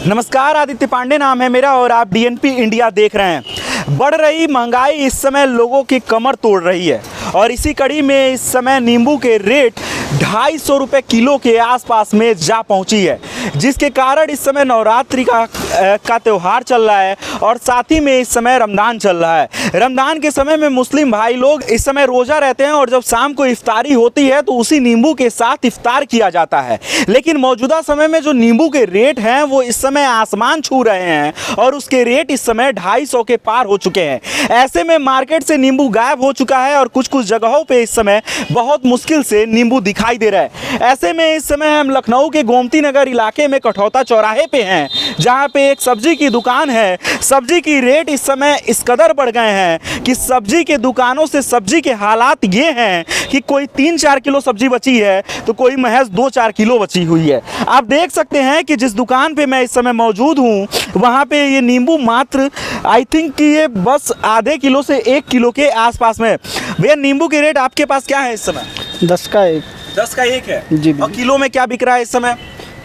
नमस्कार, आदित्य पांडे नाम है मेरा और आप डीएनपी इंडिया देख रहे हैं। बढ़ रही महंगाई इस समय लोगों की कमर तोड़ रही है और इसी कड़ी में इस समय नींबू के रेट 250 रुपये किलो के आसपास में जा पहुंची है, जिसके कारण इस समय नवरात्रि का त्यौहार चल रहा है और साथ ही में इस समय रमज़ान चल रहा है। रमज़ान के समय में मुस्लिम भाई लोग इस समय रोज़ा रहते हैं और जब शाम को इफ्तारी होती है तो उसी नींबू के साथ इफ्तार किया जाता है। लेकिन मौजूदा समय में जो नींबू के रेट हैं वो इस समय आसमान छू रहे हैं और उसके रेट इस समय 250 के पार हो चुके हैं। ऐसे में मार्केट से नींबू गायब हो चुका है और कुछ कुछ जगहों पे इस समय बहुत मुश्किल से नींबू दिखाई दे रहा है। ऐसे में इस समय हम लखनऊ के गोमती नगर इलाके में कठौता चौराहे पे हैं, जहाँ पे एक सब्जी की दुकान है। सब्जी की रेट इस समय इस कदर बढ़ गए हैं कि सब्जी के दुकानों से सब्जी के हालात ये हैं कि कोई 3-4 किलो सब्जी बची है तो कोई महज 2-4 किलो बची हुई है। आप देख सकते हैं कि जिस दुकान पे मैं इस समय मौजूद हूँ वहाँ पे ये नींबू मात्र आई थिंक कि ये बस आधे किलो से 1 किलो के आसपास में। भैया, नींबू के रेट आपके पास क्या है इस समय? 10 का 1। 10 का 1 है जी। और किलो में क्या बिक रहा है इस समय?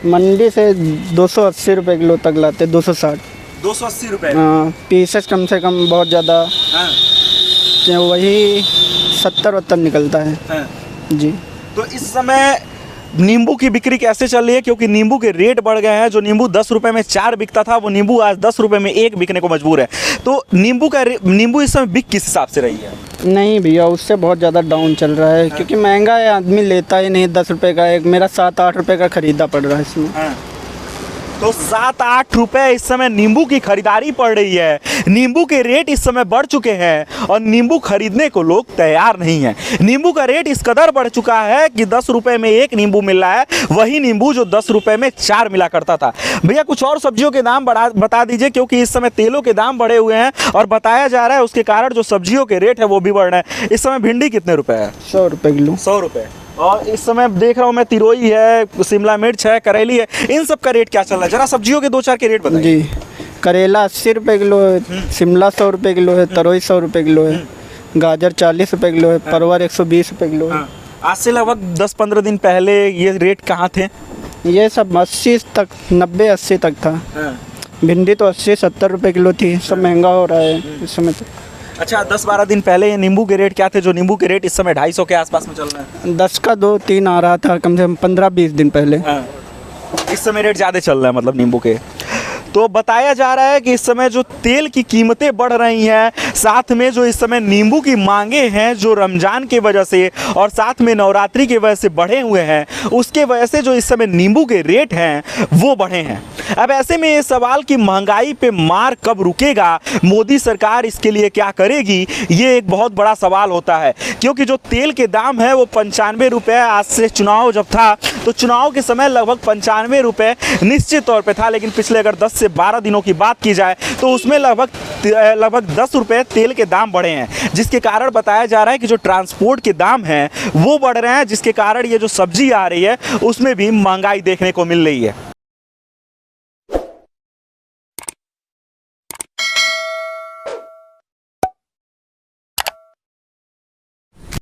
मंडी से 280 रुपये किलो तक लाते, 260। 280 रुपये। हाँ, पीसेस कम से कम बहुत ज़्यादा। हाँ। वही 70-72 निकलता है। हाँ। जी। तो इस समय नींबू की बिक्री कैसे चल रही है? क्योंकि नींबू के रेट बढ़ गए हैं। जो नींबू 10 रुपये में 4 बिकता था वो नींबू आज 10 रुपये में 1 बिकने को मजबूर है। तो नींबू इस समय बिक किस हिसाब से रही है? नहीं भैया, उससे बहुत ज़्यादा डाउन चल रहा है। क्योंकि महंगा है, आदमी लेता ही नहीं। 10 रुपये का एक, मेरा 7-8 रुपये का ख़रीदा पड़ रहा है इसमें। तो 7-8 रुपये इस समय नींबू की खरीदारी पड़ रही है। नींबू के रेट इस समय बढ़ चुके हैं और नींबू खरीदने को लोग तैयार नहीं हैं। नींबू का रेट इस कदर बढ़ चुका है कि 10 रुपये में 1 नींबू मिल रहा है, वही नींबू जो 10 रुपये में 4 मिला करता था। भैया, कुछ और सब्जियों के दाम बता दीजिए, क्योंकि इस समय तेलों के दाम बढ़े हुए हैं और बताया जा रहा है उसके कारण जो सब्जियों के रेट है वो भी बढ़ रहे हैं। इस समय भिंडी कितने रुपये है? 100 रुपये किलो। 100 रुपये। और इस समय देख रहा हूँ मैं तिरोई है, शिमला मिर्च है, करेली है, इन सब का रेट क्या चल रहा है? जरा सब्जियों के 2-4 के रेट बताइए। जी, करेला 80 रुपये किलो है, शिमला 100 रुपये किलो है, तरोई 100 रुपये किलो है, गाजर 40 रुपये किलो है, परवल 120 रुपये किलो है। आज से लगभग 10-15 दिन पहले ये रेट कहाँ थे? ये सब 80 तक, 90-80 तक था। भिंडी तो 80-70 रुपये किलो थी। सब महंगा हो रहा है इस समय तो। अच्छा, 10-12 दिन पहले ये नींबू के रेट क्या थे? जो नींबू के रेट इस समय 250 के आसपास में चल रहे हैं। 10 का 2-3 आ रहा था कम से कम 15-20 दिन पहले। इस समय रेट ज़्यादा चल रहा है मतलब नींबू के। तो बताया जा रहा है कि इस समय जो तेल की कीमतें बढ़ रही हैं, साथ में जो इस समय नींबू की मांगे हैं जो रमज़ान की वजह से और साथ में नवरात्रि की वजह से बढ़े हुए हैं, उसके वजह से जो इस समय नींबू के रेट हैं वो बढ़े हैं। अब ऐसे में ये सवाल कि महंगाई पे मार कब रुकेगा, मोदी सरकार इसके लिए क्या करेगी, ये एक बहुत बड़ा सवाल होता है। क्योंकि जो तेल के दाम है वो 95 रुपये, आज से चुनाव जब था तो चुनाव के समय लगभग 95 रुपये निश्चित तौर पे था, लेकिन पिछले अगर 10 से 12 दिनों की बात की जाए तो उसमें लगभग 10 रुपये तेल के दाम बढ़े हैं, जिसके कारण बताया जा रहा है कि जो ट्रांसपोर्ट के दाम हैं वो बढ़ रहे हैं, जिसके कारण ये जो सब्जी आ रही है उसमें भी महंगाई देखने को मिल रही है।